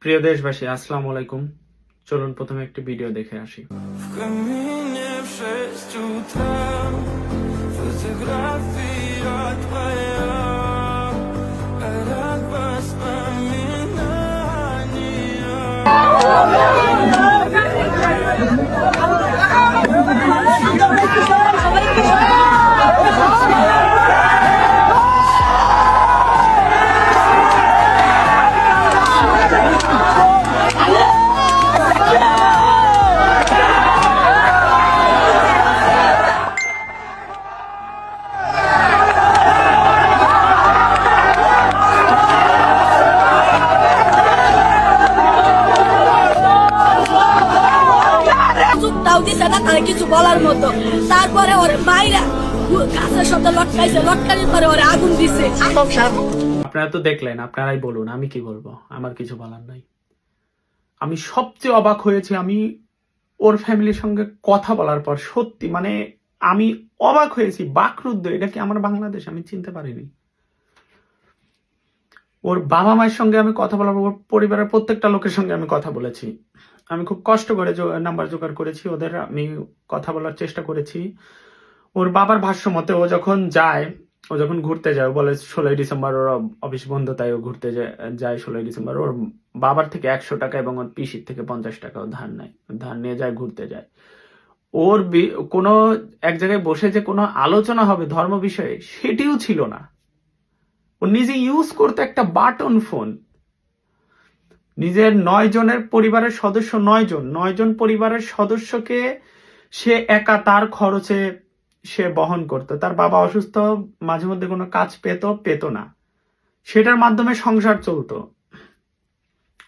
প্রিয় দেশবাসী, আসসালামু আলাইকুম। চলুন প্রথমে একটি ভিডিও দেখে আসি। কিছু বলার মতো, তারপরে ওর মাইরা গাছের সাথে লটকাইছে, লটকানোর পরে ওর আগুন দিছে। আপনারা তো দেখলেন, আপনারাই বলুন, আমি কি বলবো? আমার কিছু বলার নাই। আমি সবচেয়ে অবাক হয়েছি, আমি ওর ফ্যামিলির সঙ্গে কথা বলার পর সত্যি মানে আমি অবাক হয়েছি, বাকরুদ্ধ। এটা কি আমার বাংলাদেশ? আমি চিনতে পারিনি। ওর বাবা মায়ের সঙ্গে আমি কথা বলার পর পরিবারের প্রত্যেকটা লোকের সঙ্গে আমি কথা বলেছি। আমি খুব কষ্ট করে নাম্বার জোগাড় করেছি, ওদের আমি কথা বলার চেষ্টা করেছি। ওর বাবার ভাষ্য মতে ও যখন ঘুরতে যায়, বলে 16ই ডিসেম্বর ওর অফিস বন্ধ, তাই ও ঘুরতে যায় 16ই ডিসেম্বর। ওর বাবার থেকে 100 টাকা এবং ওর পিসির থেকে 50 টাকাও ধার নিয়ে যায়, ঘুরতে যায়। ওর কোনো এক জায়গায় বসে যে কোনো আলোচনা হবে ধর্ম বিষয়ে, সেটিও ছিল না। ও নিজে ইউজ করতে একটা বাটন ফোন। নিজের 9 জনের পরিবারের সদস্য, 9 জন পরিবারের সদস্যকে সে একা তার খরচে সে বহন করতো। তার বাবা অসুস্থ, মাঝে মধ্যে কোনো কাজ পেত না, সেটার মাধ্যমে সংসার চলতো।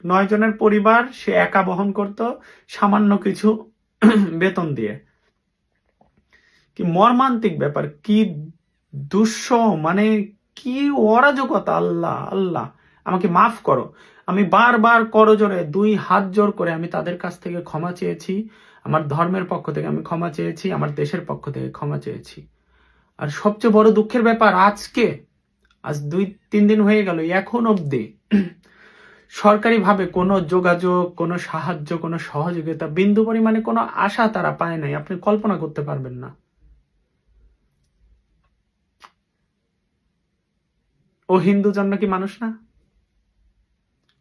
9 জনের পরিবার সে একা বহন করত, সামান্য কিছু বেতন দিয়ে। কি মর্মান্তিক ব্যাপার, কি দুঃস, মানে কি অরাজকতা! আল্লাহ আল্লাহ, আমাকে মাফ করো। আমি বারবার করজোরে 2 হাত জোর করে আমি তাদের কাছ থেকে ক্ষমা চেয়েছি। আমার ধর্মের পক্ষ থেকে আমি ক্ষমা চেয়েছি, আমার দেশের পক্ষ থেকে ক্ষমা চেয়েছি। আর সবচেয়ে বড় দুঃখের ব্যাপার, আজ 2-3 দিন হয়ে গেল, এখন অবধি সরকারিভাবে কোনো যোগাযোগ, কোনো সাহায্য, কোনো সহযোগিতা, বিন্দু পরিমাণে কোনো আশা তারা পায় নাই। আপনি কল্পনা করতে পারবেন না। ও হিন্দু জন্য কি মানুষ না?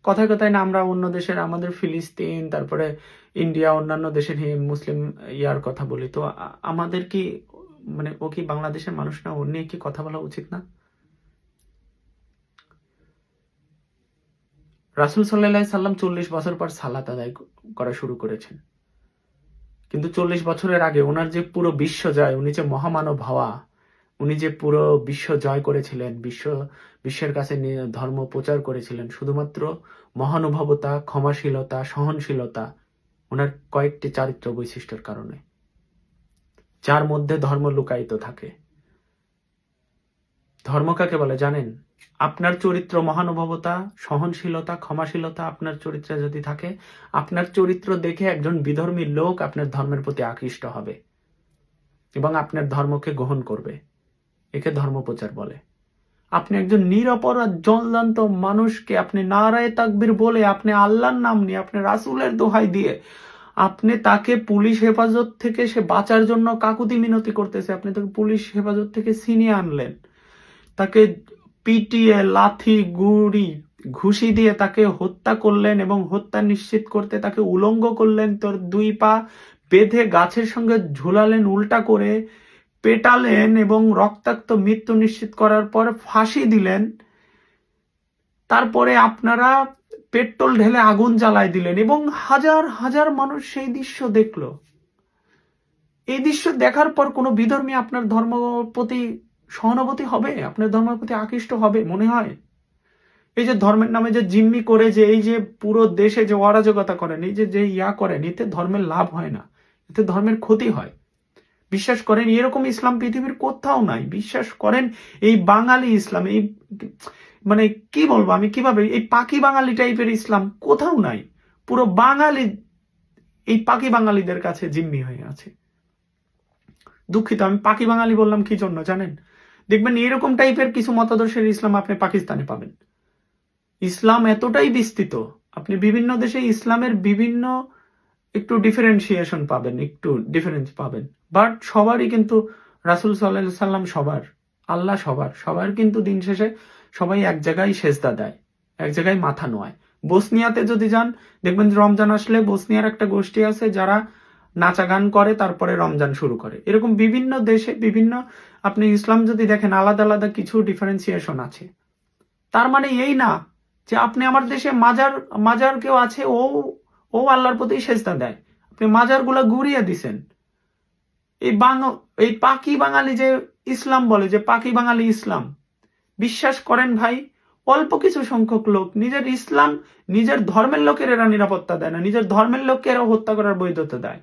কথায় কথায় না আমরা অন্য দেশের, আমাদের ফিলিস্তিন, তারপরে ইন্ডিয়া, অন্যান্য দেশের মুসলিম ইয়ার কথা বলি, তো আমাদের কি মানে ও কি বাংলাদেশের মানুষ না? ও নিয়ে কি কথা বলা উচিত না? রাসূল সাল্লাল্লাহু আলাইহি সাল্লাম 40 বছর পর সালাত আদায় করা শুরু করেছেন। কিন্তু 40 বছরের আগে ওনার যে পুরো বিশ্ব জয়, উনি যে মহামানব হওয়া, উনি যে পুরো বিশ্ব জয় করেছিলেন, বিশ্বের কাছে ধর্ম প্রচার করেছিলেন শুধুমাত্র মহানুভবতা, ক্ষমাশীলতা, সহনশীলতা, ওনার কয়েকটি চারিত্র বৈশিষ্ট্যের কারণে, যার মধ্যে ধর্ম লুকায়িত থাকে। ধর্ম কাকে বলে জানেন? আপনার চরিত্র মহানুভবতা, সহনশীলতা, ক্ষমাশীলতা আপনার চরিত্রে যদি থাকে, আপনার চরিত্র দেখে একজন বিধর্মী লোক আপনার ধর্মের প্রতি আকৃষ্ট হবে এবং আপনার ধর্মকে গ্রহণ করবে। একে ধর্মপ্রচার বলে। আপনি একজন নিরপরাধ জ্বলন্ত মানুষকে আপনি নারায়ে তাকবীর বলে, আপনি আল্লাহর নাম নিয়ে, আপনি রাসূলের দোহাই দিয়ে, আপনি তাকে পুলিশ হেফাজত থেকে সে বাঁচার জন্য কাকুতি মিনতি করতেছে, আপনি তাকে পুলিশ হেফাজত থেকে ছিনিয়ে আনলেন, তাকে পিটিয়ে লাথি গুড়ি ঘুষি দিয়ে তাকে হত্যা করলেন এবং হত্যা নিশ্চিত করতে তাকে উলঙ্গ করলেন, তোর 2 পা বেঁধে গাছের সঙ্গে ঝুলালেন উল্টা করে, পেটালেন এবং রক্তাক্ত মৃত্যু নিশ্চিত করার পর ফাঁসি দিলেন। তারপরে আপনারা পেট্রোল ঢেলে আগুন জ্বালাই দিলেন এবং হাজার হাজার মানুষ সেই দৃশ্য দেখলো। এই দৃশ্য দেখার পর কোনো বিধর্মী আপনার ধর্ম প্রতি সহানুভূতি হবে? আপনার ধর্মের প্রতি আকৃষ্ট হবে মনে হয়? এই যে ধর্মের নামে যে জিম্মি করে, যে এই যে পুরো দেশে যে অরাজকতা করেন, এই যে ইয়া করেন, এতে ধর্মের লাভ হয় না, এতে ধর্মের ক্ষতি হয়। বিশ্বাস করেন এরকম ইসলাম পৃথিবীর কোথাও নাই। বিশ্বাস করেন এই বাঙালি ইসলাম, এই মানে কি বলবো আমি, কিভাবে, এই পাকি বাঙালি টাইপের ইসলাম কোথাও নাই। পুরো বাঙালি এই পাকি বাঙালিদের কাছে জিম্মি হয়ে আছে। দুঃখিত, আমি পাকি বাঙালি বললাম কি জন্য জানেন? দেখবেন এরকম টাইপের কিছু মতাদর্শের ইসলাম আপনি পাকিস্তানে পাবেন। ইসলাম এতটাই বিস্তৃত, আপনি বিভিন্ন দেশে ইসলামের বিভিন্ন একটু ডিফারেন্সিয়েশন পাবেন, একটু ডিফারেন্স পাবেন, বাট সবারই কিন্তু রাসূল সাল্লাল্লাহু আলাইহি সাল্লাম সবার, আল্লাহ সবার কিন্তু দিন শেষে সবাই এক জায়গায় সেজদা দেয়, এক জায়গায় মাথা নোয়ায়। বসনিয়াতে যদি যান দেখবেন যে রমজান আসলে বসনিয়ার একটা গোষ্ঠী আছে যারা নাচা গান করে, তারপরে রমজান শুরু করে। এরকম বিভিন্ন দেশে বিভিন্ন, আপনি ইসলাম যদি দেখেন আলাদা আলাদা কিছু ডিফারেন্সিয়েশন আছে। তার মানে এই না যে আপনি আমার দেশে মাজার কেউ আছে, ও আল্লাহর প্রতি সেজদা দেয়, আপনি মাজারগুলা ঘুরিয়ে দিছেন। এই পাকি বাঙালি যে ইসলাম বলে, যে পাকি বাঙালি ইসলাম, বিশ্বাস করেন ভাই, অল্প কিছু সংখ্যক লোক নিজের ইসলাম, নিজের ধর্মের লোকের এরা নিরাপত্তা দেয় না, নিজের ধর্মের লোককে এরা হত্যা করার বৈধতা দেয়।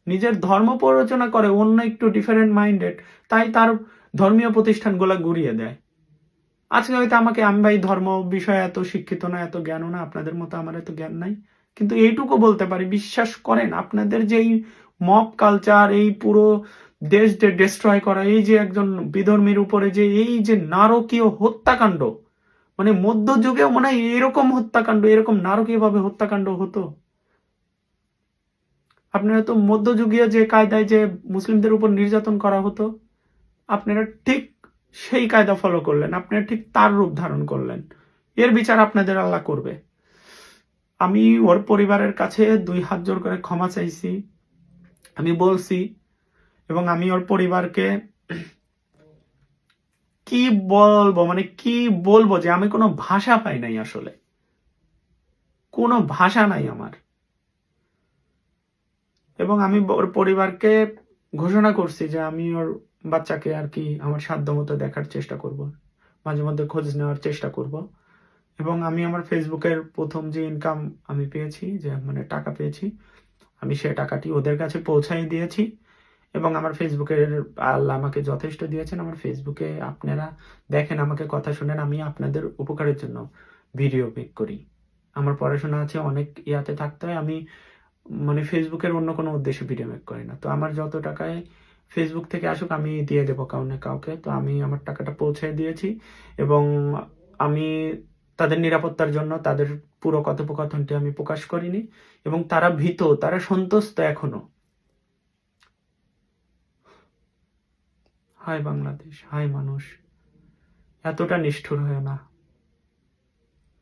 নিজের ধর্ম প্ররোচনা করে অন্য একটু ডিফারেন্ট মাইন্ডেড, তাই তার ধর্মীয় প্রতিষ্ঠানগুলা ঘুরিয়ে দেয়। আজকে হয়তো আমি ভাই ধর্ম বিষয়ে এত শিক্ষিত না, এত জ্ঞানও না, আপনাদের মতো আমার এত জ্ঞান নাই, কিন্তু এইটুকু বলতে পারি, বিশ্বাস করেন আপনাদের যে এই মব কালচার, এই পুরো দেশ যে ডিস্ট্রয় করা, এই যে একজন বিধর্মীর উপরে যে এই যে নারকীয় হত্যাকাণ্ড, মানে মধ্যযুগেও মনে হয় এরকম হত্যাকাণ্ড, এরকম নারকীয় ভাবে হত্যাকাণ্ড হতো। আপনারা তো মধ্যযুগীয় যে কায়দায় যে মুসলিমদের উপর নির্যাতন করা হতো, আপনারা ঠিক সেই কায়দা ফলো করলেন, আপনারা ঠিক তার রূপ ধারণ করলেন। এর বিচার আপনাদের আল্লাহ করবে। আমি ওর পরিবারের কাছে 2 হাত জোর করে ক্ষমা চাইছি, আমি বলছি, এবং আমি ওর পরিবারকে কি বলবো, মানে কি বলবো, যে আমি কোনো ভাষা পাই নাই, আসলে কোনো ভাষা নাই আমার। এবং আমি ওর পরিবারকে ঘোষণা করছি যে আমি ওর বাচ্চাকে আর কি আমার সাধ্যমতো দেখার চেষ্টা করব, মাঝে মধ্যে খোঁজ নেওয়ার চেষ্টা করব। এবং আমি আমার ফেসবুকের প্রথম যে ইনকাম আমি পেয়েছি, যে মানে টাকা পেয়েছি, আমি সে টাকাটি ওদের কাছে পৌঁছাই দিয়েছি। এবং আমার ফেসবুকের আল্লাহ আমাকে যথেষ্ট দিয়েছেন, আমার ফেসবুকে আপনারা দেখেন, আমাকে কথা শুনেন, আমি আপনাদের উপকারের জন্য ভিডিও মেক করি। আমার পড়াশোনা আছে, অনেক ইয়াতে থাকতে হয়, আমি মানে ফেসবুকের অন্য কোনো উদ্দেশ্যে ভিডিও মেক করি না। তো আমার যত টাকায় ফেসবুক থেকে আসুক আমি দিয়ে দেবো কাউকে। তো আমি আমার টাকাটা পৌঁছে দিয়েছি, এবং আমি তাদের নিরাপত্তার জন্য তাদের পুরো কথোপকথনটি আমি প্রকাশ করিনি, এবং তারা ভীত, তারা সন্তুষ্ট এখনো। হায় বাংলাদেশ, হায় মানুষ, এতটা নিষ্ঠুর হয় না,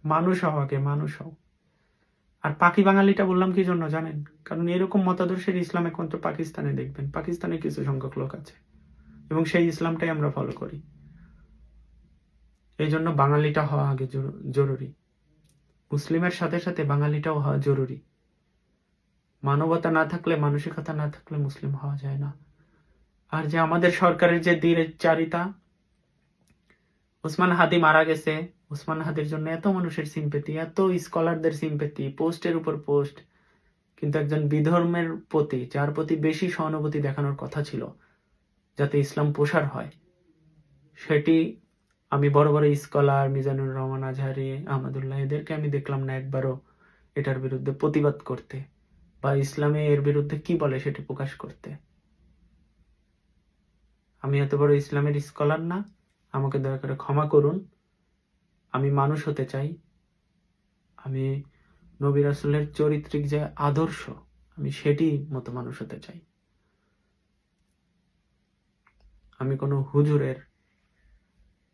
মানুষ হও আগে, মানুষ হও। আর পাকি বাঙালিটা বললাম কি জন্য জানেন? কারণ এরকম মতাদর্শের ইসলাম একমাত্র পাকিস্তানে দেখবেন, পাকিস্তানে কিছু সংখ্যক লোক আছে, এবং সেই ইসলামটাই আমরা ফলো করি। এই জন্য বাঙালিটা হওয়া আগে জরুরি, মুসলিমের সাথে সাথে বাঙালিটাও হওয়া জরুরি। মানবতা না থাকলে, মানসিকতা না থাকলে মুসলিম হওয়া যায় না। আর যে আমাদের সরকারের যে দ্বিচারিতা, ওসমান হাদি মারা গেছে, ওসমান হাদির জন্য এত মানুষের সিম্পেথি, এত স্কলারদের সিম্পেথি, পোস্টের উপর পোস্ট, কিন্তু একজন বিধর্মের প্রতি, যার প্রতি বেশি সহানুভূতি দেখানোর কথা ছিল যাতে ইসলাম প্রসার হয়, সেটি আমি বড় বড় স্কলার মিজানুর রহমান আজহারি, আহমদুল্লাহ, এদেরকে আমি দেখলাম না একবারও এটার বিরুদ্ধে প্রতিবাদ করতে, বা ইসলামে এর বিরুদ্ধে কি বলে সেটি প্রকাশ করতে। আমি এত বড় ইসলামের স্কলার না, আমাকে দয়া করে ক্ষমা করুন। আমি মানুষ হতে চাই, আমি নবী রাসূলের চরিত্রিক যে আদর্শ, আমি সেটি মতো মানুষ হতে চাই। আমি কোনো হুজুরের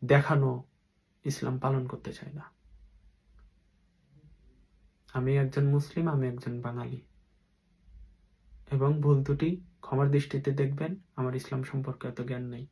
দেখানো ইসলাম পালন করতে চাই না। আমি একজন মুসলিম, আমি একজন বাঙালি, এবং ভুল ত্রুটি ক্ষমার দৃষ্টিতে দেখবেন, আমার ইসলাম সম্পর্কে এত জ্ঞান নেই।